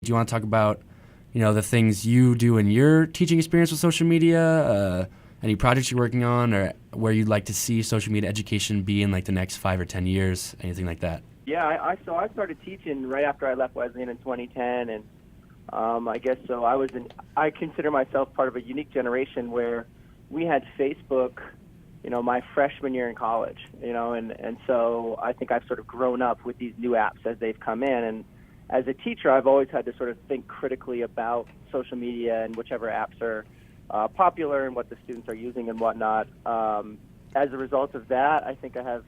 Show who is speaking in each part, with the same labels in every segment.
Speaker 1: Do you want to talk about, the things you do in your teaching experience with social media, any projects you're working on, or where you'd like to see social media education be in like the next 5 or 10 years, anything like that?
Speaker 2: Yeah, I started teaching right after I left Wesleyan in 2010, and I guess so. I consider myself part of a unique generation where we had Facebook, my freshman year in college, and so I think I've sort of grown up with these new apps as they've come in. And as a teacher, I've always had to sort of think critically about social media and whichever apps are popular and what the students are using and whatnot. As a result of that, I think I have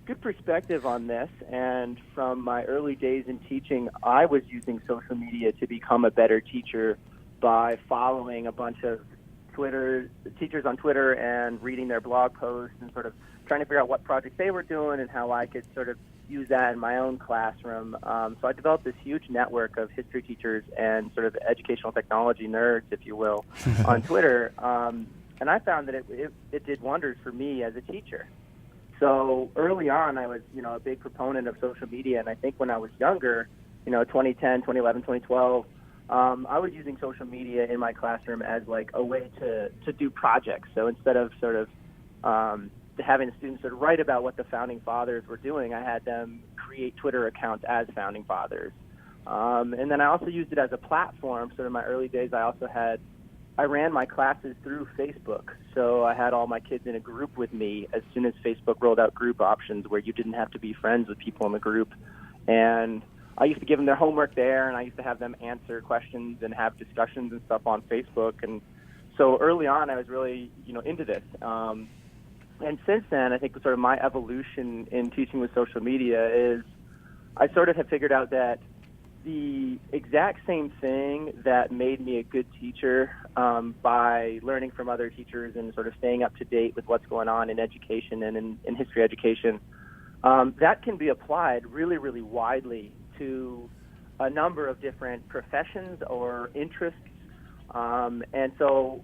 Speaker 2: good perspective on this. And from my early days in teaching, I was using social media to become a better teacher by following a bunch of teachers on Twitter and reading their blog posts and sort of trying to figure out what projects they were doing and how I could sort of use that in my own classroom. So I developed this huge network of history teachers and sort of educational technology nerds, if you will, on Twitter. And I found that it did wonders for me as a teacher. So early on, I was, a big proponent of social media. And I think when I was younger, 2010, 2011, 2012, I was using social media in my classroom as like a way to do projects. So instead of sort of having the students sort of write about what the founding fathers were doing, I had them create Twitter accounts as founding fathers. And then I also used it as a platform. So in my early days, I ran my classes through Facebook. So I had all my kids in a group with me as soon as Facebook rolled out group options where you didn't have to be friends with people in the group. And I used to give them their homework there, and I used to have them answer questions and have discussions and stuff on Facebook. And so early on, I was really, into this. And since then, I think sort of my evolution in teaching with social media is I sort of have figured out that the exact same thing that made me a good teacher by learning from other teachers and sort of staying up to date with what's going on in education and in history education, that can be applied really, really widely to a number of different professions or interests. And so,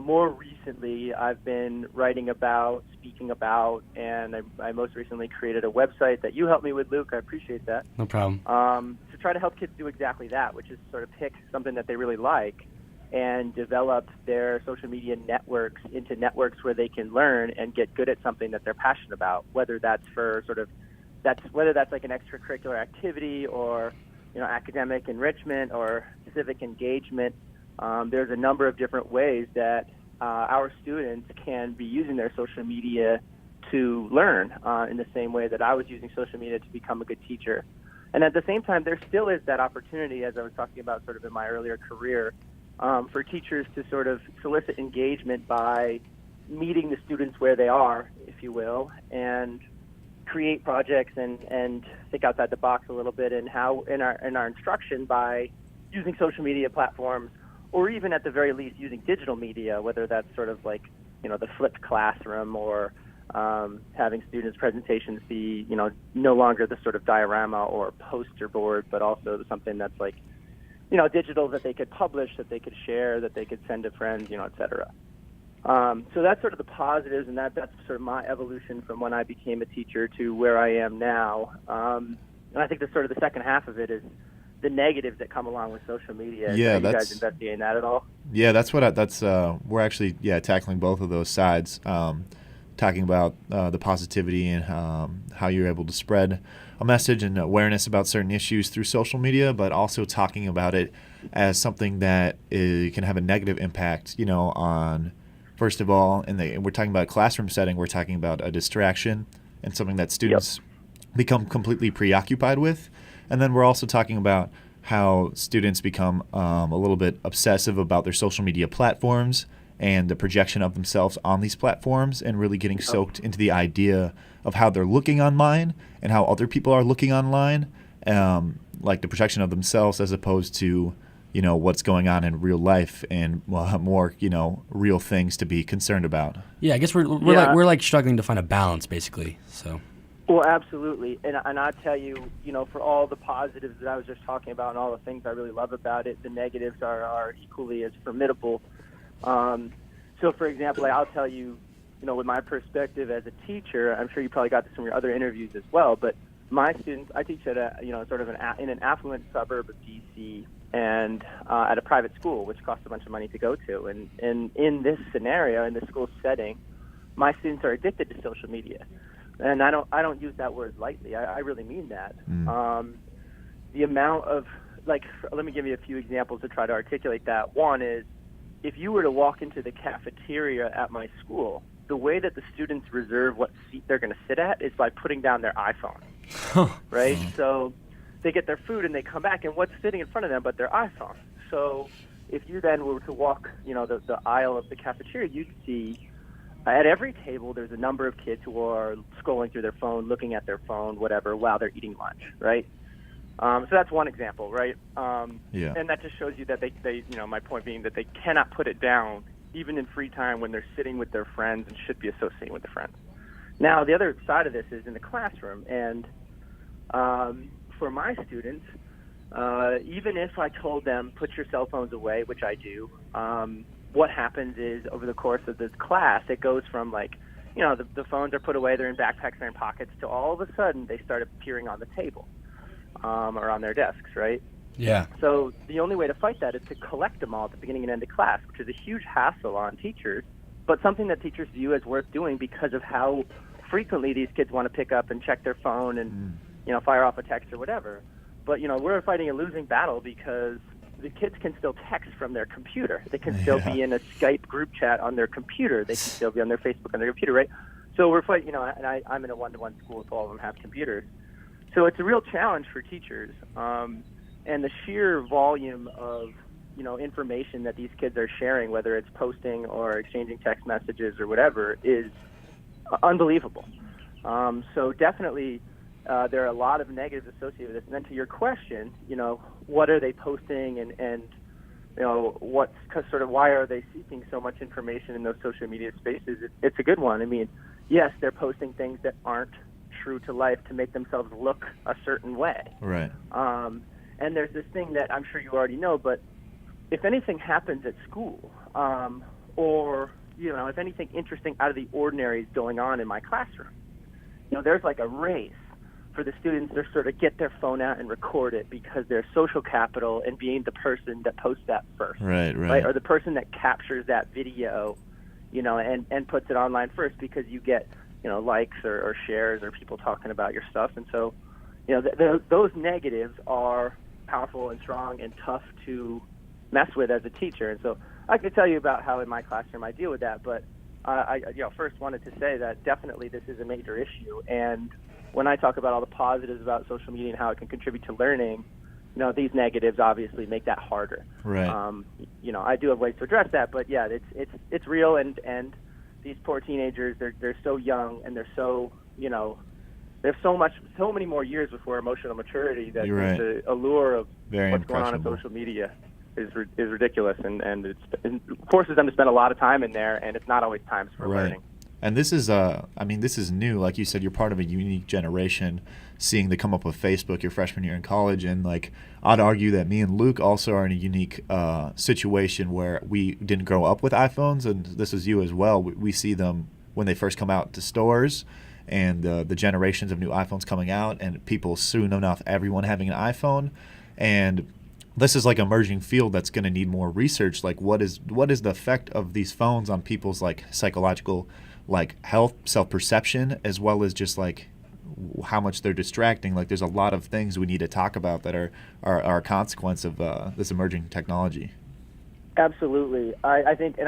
Speaker 2: more recently I've been writing about, speaking about, and I most recently created a website that you helped me with, Luke. I appreciate that.
Speaker 1: No problem.
Speaker 2: To try to help kids do exactly that, which is sort of pick something that they really like and develop their social media networks into networks where they can learn and get good at something that they're passionate about, whether that's like an extracurricular activity or academic enrichment or civic engagement. There's a number of different ways that our students can be using their social media to learn in the same way that I was using social media to become a good teacher. And at the same time, there still is that opportunity, as I was talking about sort of in my earlier career, for teachers to sort of solicit engagement by meeting the students where they are, if you will, and create projects and think outside the box a little bit in our instruction by using social media platforms, or even at the very least using digital media, whether that's sort of like the flipped classroom or having students' presentations be no longer the sort of diorama or poster board, but also something that's like digital that they could publish, that they could share, that they could send to friends, et cetera. So that's sort of the positives, and that's sort of my evolution from when I became a teacher to where I am now. And I think the sort of the second half of it is the negatives that come along with social media.
Speaker 3: Yeah,
Speaker 2: Are you guys investigating that at all?
Speaker 3: Yeah, we're actually tackling both of those sides, talking about the positivity and how you're able to spread a message and awareness about certain issues through social media, but also talking about it as something that can have a negative impact, on, first of all, and we're talking about a classroom setting, we're talking about a distraction and something that students become completely preoccupied with. And then we're also talking about how students become a little bit obsessive about their social media platforms and the projection of themselves on these platforms and really getting soaked into the idea of how they're looking online and how other people are looking online, like the projection of themselves as opposed to, what's going on in real life and more, real things to be concerned about.
Speaker 1: Yeah, I guess we're like struggling to find a balance, basically. So.
Speaker 2: Well, absolutely. And I'll tell you, for all the positives that I was just talking about and all the things I really love about it, the negatives are equally as formidable. So, for example, I'll tell you, with my perspective as a teacher, I'm sure you probably got this from your other interviews as well, but my students, I teach at in an affluent suburb of D.C., and at a private school, which costs a bunch of money to go to. And in this scenario, in this school setting, my students are addicted to social media. And I don't use that word lightly. I really mean that. The amount of, like, let me give you a few examples to try to articulate that. One is, if you were to walk into the cafeteria at my school, the way that the students reserve what seat they're going to sit at is by putting down their iPhone, right? So they get their food and they come back, and what's sitting in front of them but their iPhone? So if you then were to walk, the aisle of the cafeteria, you'd see at every table there's a number of kids who are scrolling through their phone, looking at their phone, whatever, while they're eating lunch, right? So that's one example, right? And that just shows you that they, my point being that they cannot put it down, even in free time when they're sitting with their friends and should be associating with their friends. Now, the other side of this is in the classroom, and for my students, even if I told them, put your cell phones away, which I do, what happens is over the course of this class, it goes from the phones are put away, they're in backpacks, they're in pockets, to all of a sudden they start appearing on the table. Or on their desks, right?
Speaker 1: Yeah.
Speaker 2: So the only way to fight that is to collect them all at the beginning and end of class, which is a huge hassle on teachers, but something that teachers view as worth doing because of how frequently these kids want to pick up and check their phone and, fire off a text or whatever. But, we're fighting a losing battle because the kids can still text from their computer. They can still be in a Skype group chat on their computer. They can still be on their Facebook on their computer, right? So we're fighting, and I'm in a one-to-one school, so all of them have computers. So it's a real challenge for teachers, and the sheer volume of, information that these kids are sharing, whether it's posting or exchanging text messages or whatever, is unbelievable. So definitely there are a lot of negatives associated with this. And then to your question, what are they posting and what's sort of why are they seeking so much information in those social media spaces? It's a good one. I mean, yes, they're posting things that aren't true to life to make themselves look a certain way.
Speaker 3: Right.
Speaker 2: And there's this thing that I'm sure you already know, but if anything happens at school, or, if anything interesting out of the ordinary is going on in my classroom, there's like a race for the students to sort of get their phone out and record it because there's social capital in being the person that posts that first.
Speaker 3: Right.
Speaker 2: Or the person that captures that video, and puts it online first because you get likes or shares or people talking about your stuff. And so, those negatives are powerful and strong and tough to mess with as a teacher. And so I could tell you about how in my classroom I deal with that, but I first wanted to say that definitely this is a major issue. And when I talk about all the positives about social media and how it can contribute to learning, these negatives obviously make that harder. Right. I do have ways to address that, but yeah, it's real, and these poor teenagers, they're so young, and they're so, they have so many more years before emotional maturity that the allure of what's going on social media is ridiculous, and it forces them to spend a lot of time in there, and it's not always times for learning.
Speaker 3: And this is, this is new. Like you said, you're part of a unique generation, seeing the come up with Facebook your freshman year in college. And I'd argue that me and Luke also are in a unique situation where we didn't grow up with iPhones, and this is you as well. We see them when they first come out to stores, and the generations of new iPhones coming out, and people soon enough, everyone having an iPhone. And this is like an emerging field that's going to need more research. Like, what is the effect of these phones on people's psychological health, self-perception, as well as just how much they're distracting. There's a lot of things we need to talk about that are a consequence of this emerging technology.
Speaker 2: Absolutely. I think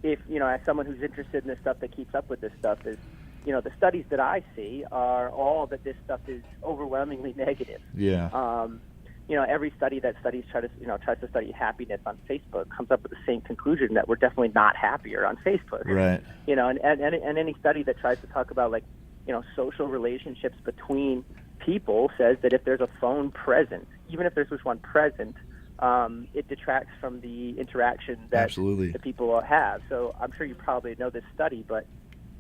Speaker 2: if, as someone who's interested in this stuff, that keeps up with this stuff, is, the studies that I see are all that this stuff is overwhelmingly negative.
Speaker 3: Yeah.
Speaker 2: Every study that tries to study happiness on Facebook comes up with the same conclusion, that we're definitely not happier on Facebook.
Speaker 3: Right.
Speaker 2: And any study that tries to talk about social relationships between people says that if there's a phone present, even if there's just one present, it detracts from the interaction that the people have. So I'm sure you probably know this study, but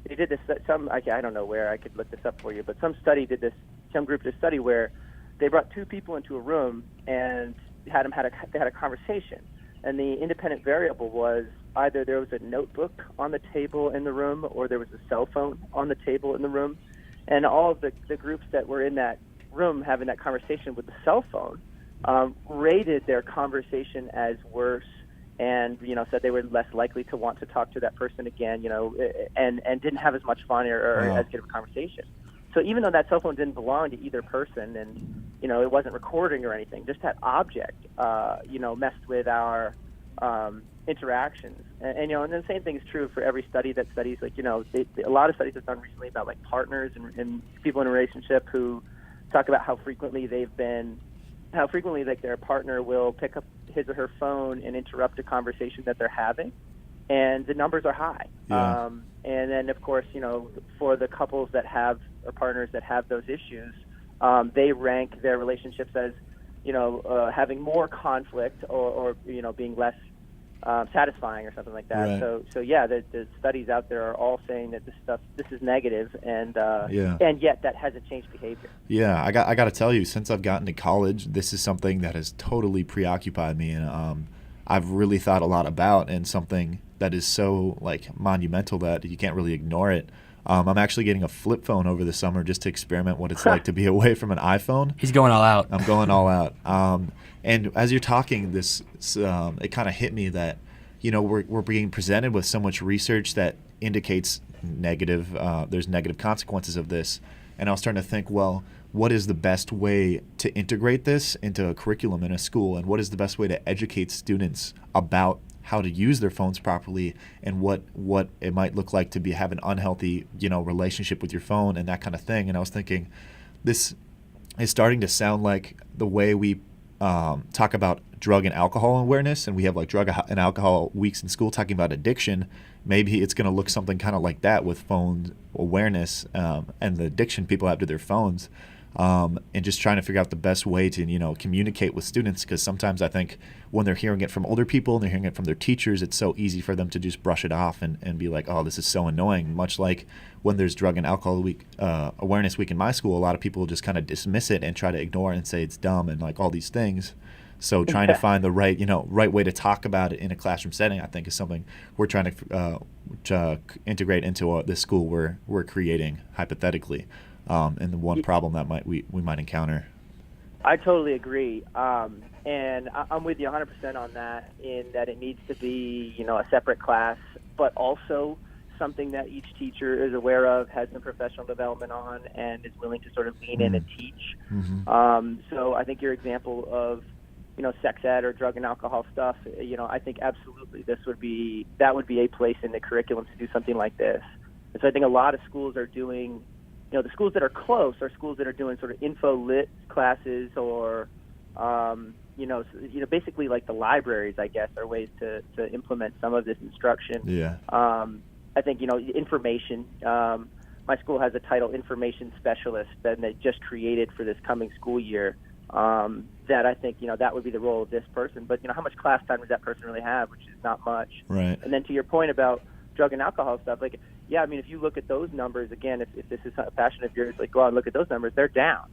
Speaker 2: they did this. I don't know where, I could look this up for you, but some group did this study where they brought two people into a room and they had a conversation, and the independent variable was either there was a notebook on the table in the room or there was a cell phone on the table in the room. And all of the groups that were in that room having that conversation with the cell phone, rated their conversation as worse, and said they were less likely to want to talk to that person again, and didn't have as much fun or
Speaker 3: Wow.
Speaker 2: as good of a conversation. So even though that cell phone didn't belong to either person, and it wasn't recording or anything, just that object messed with our interactions. And the same thing is true for every study that studies, like, a lot of studies have done recently about like partners and people in a relationship who talk about how frequently like their partner will pick up his or her phone and interrupt a conversation that they're having, and the numbers are high.
Speaker 3: Yeah.
Speaker 2: And then of course, for the couples that have, or partners that have those issues, they rank their relationships as having more conflict or being less satisfying or something like that.
Speaker 3: Right.
Speaker 2: So yeah, the studies out there are all saying that this is negative, and
Speaker 3: Yeah.
Speaker 2: and yet that hasn't changed behavior.
Speaker 3: Yeah, I got to tell you, since I've gotten to college, this is something that has totally preoccupied me, and I've really thought a lot about, and something that is so like monumental that you can't really ignore it. I'm actually getting a flip phone over the summer just to experiment what it's like to be away from an iPhone.
Speaker 1: He's going all out.
Speaker 3: I'm going all out. And as you're talking, this it kind of hit me that we're being presented with so much research that indicates there's negative consequences of this. And I was starting to think, well, what is the best way to integrate this into a curriculum in a school, and what is the best way to educate students about how to use their phones properly, and what it might look like to have an unhealthy relationship with your phone and that kind of thing. And I was thinking, this is starting to sound like the way we talk about drug and alcohol awareness, and we have like drug and alcohol weeks in school talking about addiction. Maybe it's going to look something kind of like that with phone awareness and the addiction people have to their phones, and just trying to figure out the best way to communicate with students, because sometimes I think when they're hearing it from older people and they're hearing it from their teachers, it's so easy for them to just brush it off and be like, oh, this is so annoying. Much like when there's drug and alcohol week awareness week in my school, a lot of people just kind of dismiss it and try to ignore it and say it's dumb and like all these things. So trying to find the right way to talk about it in a classroom setting, I think, is something we're trying to integrate into this school we're creating hypothetically, and the one problem that we might encounter.
Speaker 2: I totally agree, and I'm with you 100% on that. In that it needs to be a separate class, but also something that each teacher is aware of, has some professional development on, and is willing to sort of lean in and teach.
Speaker 3: Mm-hmm.
Speaker 2: So I think your example of sex ed or drug and alcohol stuff, I think absolutely that would be a place in the curriculum to do something like this. And so I think a lot of schools are doing, the schools that are close are schools that are doing sort of info lit classes, or basically like the libraries, I guess, are ways to implement some of this instruction.
Speaker 3: Yeah.
Speaker 2: I think information. My school has a title, information specialist, that they just created for this coming school year. That I think that would be the role of this person. But how much class time does that person really have? Which is not much.
Speaker 3: Right.
Speaker 2: And then to your point about drug and alcohol stuff, like, yeah, I mean, if you look at those numbers again, if this is a passion of yours, like, go out and look at those numbers, they're down.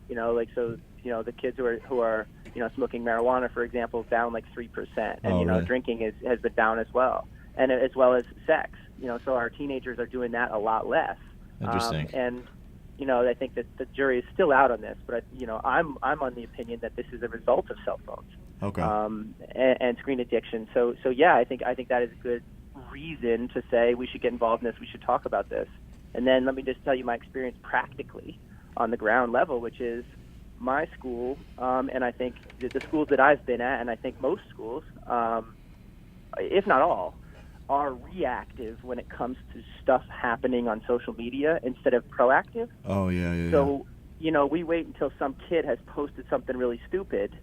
Speaker 2: So the kids who are smoking marijuana, for example, is down like 3%, and
Speaker 3: right.
Speaker 2: Drinking has been down as well, and as well as sex. So our teenagers are doing that a lot less.
Speaker 3: Interesting.
Speaker 2: And I think that the jury is still out on this, but I'm on the opinion that this is a result of cell phones.
Speaker 3: Okay.
Speaker 2: And screen addiction. So yeah, I think that is a good reason to say we should get involved in this. We should talk about this. And then let me just tell you my experience practically on the ground level, which is my school, and I think the schools that I've been at, and I think most schools, if not all, are reactive when it comes to stuff happening on social media instead of proactive.
Speaker 3: Oh, yeah.
Speaker 2: So, we wait until some kid has posted something really stupid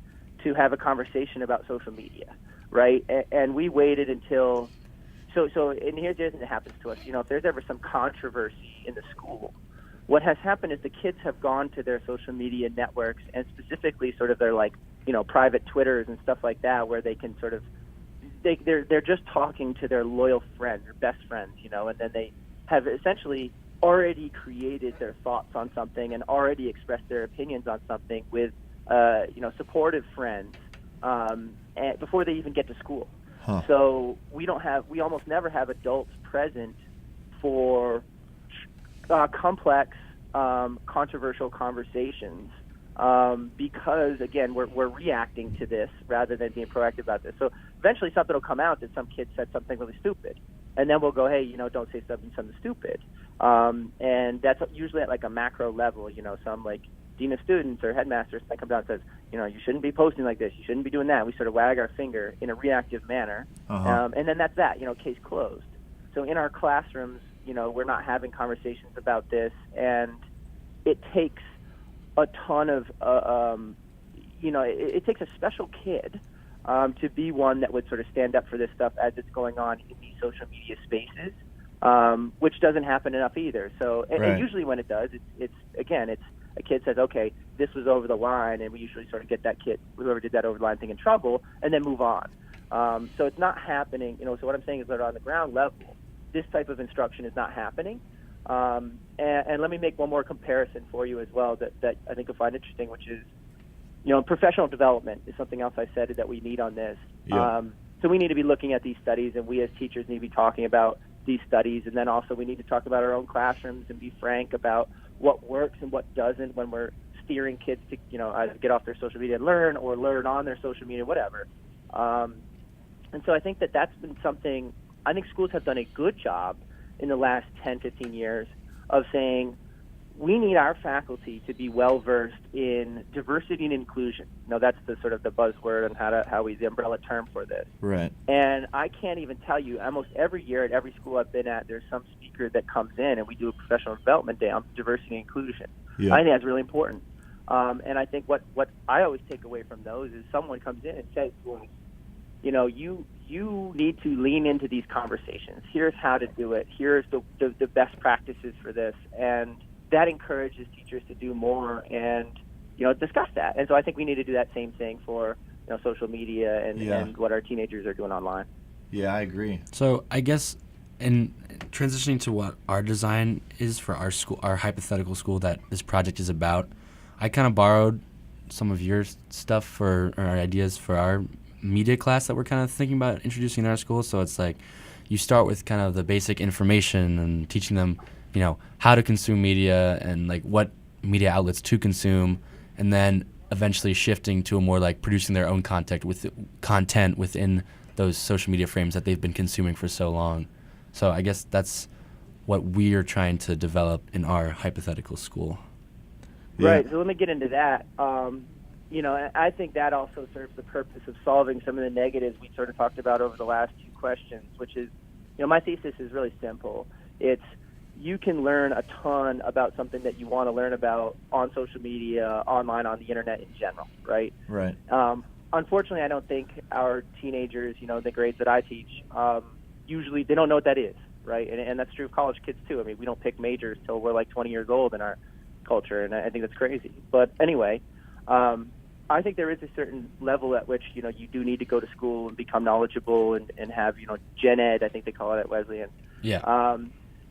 Speaker 2: to have a conversation about social media, right? And we waited until... So, and here's the other thing that happens to us. If there's ever some controversy in the school, what has happened is the kids have gone to their social media networks, and specifically sort of their private Twitters and stuff like that, where they can sort of... They're just talking to their loyal friends or best friends, and then they have essentially already created their thoughts on something and already expressed their opinions on something with, supportive friends, and before they even get to school.
Speaker 3: Huh.
Speaker 2: So we almost never have adults present for complex, controversial conversations because, again, we're reacting to this rather than being proactive about this. So eventually something will come out that some kid said something really stupid. And then we'll go, hey, don't say something stupid. And that's usually at like a macro level, some like dean of students or headmasters that comes out and says, you shouldn't be posting like this. You shouldn't be doing that. We sort of wag our finger in a reactive manner. And then that's that, case closed. So in our classrooms, we're not having conversations about this. And it takes a ton of, it takes a special kid to be one that would sort of stand up for this stuff as it's going on in these social media spaces, which doesn't happen enough either. So, and usually when it does, it's a kid says, okay, this was over the line, and we usually sort of get that kid, whoever did that over the line thing, in trouble, and then move on. So it's not happening. So what I'm saying is that on the ground level, this type of instruction is not happening. And let me make one more comparison for you as well that I think you'll find interesting, which is, professional development is something else I said that we need on this.
Speaker 3: Yeah.
Speaker 2: So we need to be looking at these studies, and we as teachers need to be talking about these studies, and then also we need to talk about our own classrooms and be frank about what works and what doesn't when we're steering kids to, either get off their social media and learn, or learn on their social media, whatever. And so I think that's been something, I think schools have done a good job in the last 10, 15 years of saying, we need our faculty to be well-versed in diversity and inclusion. That's the sort of the buzzword and the umbrella term for this.
Speaker 3: Right.
Speaker 2: And I can't even tell you, almost every year at every school I've been at, there's some speaker that comes in and we do a professional development day on diversity and inclusion.
Speaker 3: Yeah.
Speaker 2: I think that's really important. And I think what I always take away from those is someone comes in and says to us, you need to lean into these conversations. Here's how to do it. Here's the best practices for this. And that encourages teachers to do more and, discuss that. And so I think we need to do that same thing for, social media and what our teenagers are doing online.
Speaker 3: Yeah, I agree.
Speaker 1: So I guess in transitioning to what our design is for our school, our hypothetical school that this project is about, I kind of borrowed some of your stuff for our ideas for our media class that we're kind of thinking about introducing in our school. So it's like you start with kind of the basic information and teaching them, how to consume media and like what media outlets to consume, and then eventually shifting to a more like producing their own content within those social media frames that they've been consuming for so long. So I guess that's what we're trying to develop in our hypothetical school.
Speaker 3: Yeah.
Speaker 2: Right. So let me get into that. I think that also serves the purpose of solving some of the negatives we sort of talked about over the last two questions, which is, my thesis is really simple. It's you can learn a ton about something that you want to learn about on social media, online, on the internet in general, right?
Speaker 3: Right.
Speaker 2: Unfortunately, I don't think our teenagers, the grades that I teach, usually they don't know what that is, right? And that's true of college kids too. I mean, we don't pick majors till we're like 20 years old in our culture, and I think that's crazy. But anyway, I think there is a certain level at which, you do need to go to school and become knowledgeable and have, gen ed, I think they call it at Wesleyan.
Speaker 1: Yeah.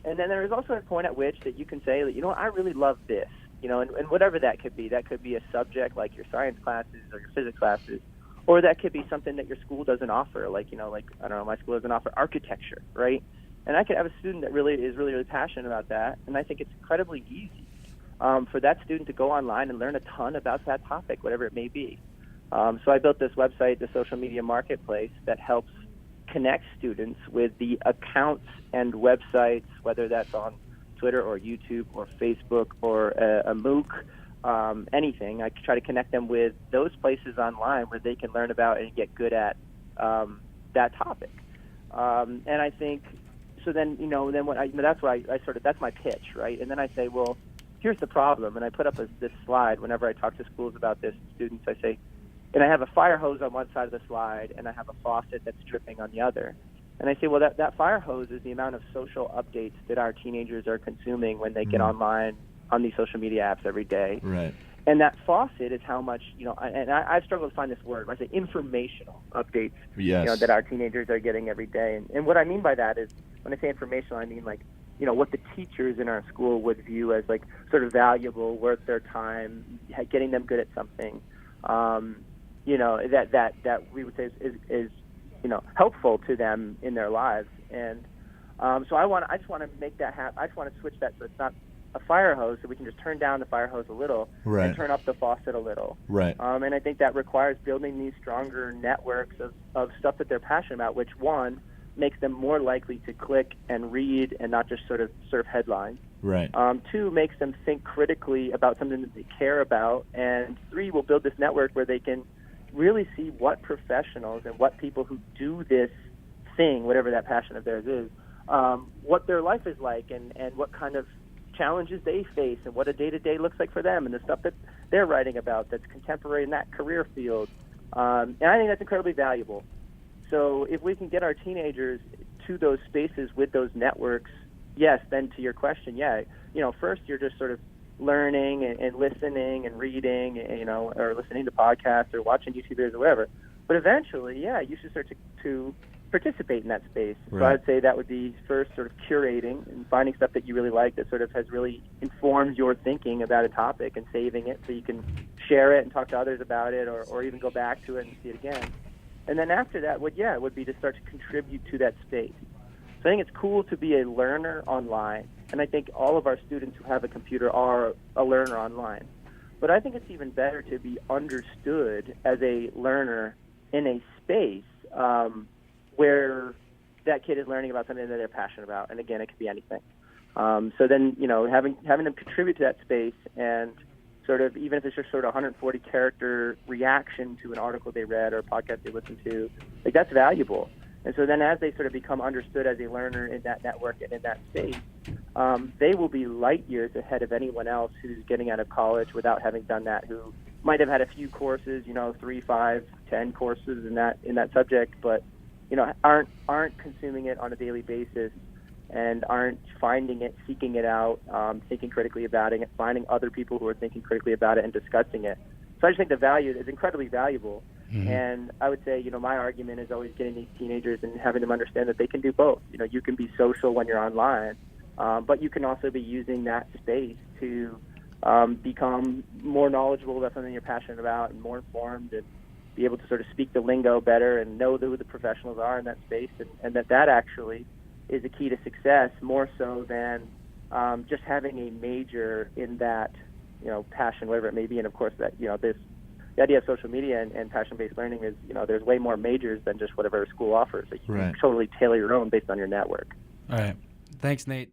Speaker 2: And then there is also a point at which that you can say that, I really love this, and whatever that could be. That could be a subject like your science classes or your physics classes, or that could be something that your school doesn't offer, like, I don't know, my school doesn't offer architecture, right? And I could have a student that really is really passionate about that, and I think it's incredibly easy for that student to go online and learn a ton about that topic, whatever it may be. So I built this website, the Social Media Marketplace, that helps connect students with the accounts and websites, whether that's on Twitter or YouTube or Facebook or a MOOC, anything. I try to connect them with those places online where they can learn about and get good at that topic. And I think, so then, then what that's why I sort of, that's my pitch, right? And then I say, well, here's the problem. And I put up this slide whenever I talk to schools about this, students, I say, and I have a fire hose on one side of the slide, and I have a faucet that's dripping on the other. And I say, well, that fire hose is the amount of social updates that our teenagers are consuming when they get online on these social media apps every day.
Speaker 3: Right.
Speaker 2: And that faucet is how much, and I struggle to find this word. I say informational updates,
Speaker 3: Yes.
Speaker 2: that our teenagers are getting every day. And what I mean by that is, when I say informational, I mean like, what the teachers in our school would view as like sort of valuable, worth their time, getting them good at something. That we would say is helpful to them in their lives. And so I just want to make that happen. I just want to switch that so it's not a fire hose, so we can just turn down the fire hose a little
Speaker 3: Right.
Speaker 2: and turn up the faucet a little.
Speaker 3: Right.
Speaker 2: And I think that requires building these stronger networks of stuff that they're passionate about, which, one, makes them more likely to click and read and not just sort of surf headlines.
Speaker 3: Right.
Speaker 2: Two, makes them think critically about something that they care about. And three, will build this network where they can really see what professionals and what people who do this thing, whatever that passion of theirs is, what their life is like, and what kind of challenges they face, and what a day-to-day looks like for them, and the stuff that they're writing about that's contemporary in that career field. And I think that's incredibly valuable. So if we can get our teenagers to those spaces with those networks, yes, then to your question, yeah, first you're just sort of learning and listening and reading, or listening to podcasts or watching YouTube videos or whatever. But eventually, yeah, you should start to participate in that space.
Speaker 3: Right.
Speaker 2: So I'd say that would be first sort of curating and finding stuff that you really like that sort of has really informed your thinking about a topic and saving it so you can share it and talk to others about it, or even go back to it and see it again. And then after that, would be to start to contribute to that space. So I think it's cool to be a learner online, and I think all of our students who have a computer are a learner online. But I think it's even better to be understood as a learner in a space where that kid is learning about something that they're passionate about, and again, it could be anything. So then, having them contribute to that space, and sort of, even if it's just sort of 140 character reaction to an article they read or a podcast they listened to, like, that's valuable. And so then as they sort of become understood as a learner in that network and in that space, they will be light years ahead of anyone else who's getting out of college without having done that, who might have had a few courses, 3, 5, 10 courses in that subject, but aren't consuming it on a daily basis and aren't finding it, seeking it out, thinking critically about it, finding other people who are thinking critically about it and discussing it. So I just think the value is incredibly valuable. Mm-hmm. And I would say, my argument is always getting these teenagers and having them understand that they can do both. You can be social when you're online, but you can also be using that space to become more knowledgeable about something you're passionate about and more informed, and be able to sort of speak the lingo better and know who the professionals are in that space, and that actually is a key to success, more so than just having a major in that, passion, whatever it may be. And of course, that the idea of social media and passion-based learning is, there's way more majors than just whatever a school offers. Like, you can totally tailor your own based on your network.
Speaker 1: All right. Thanks, Nate.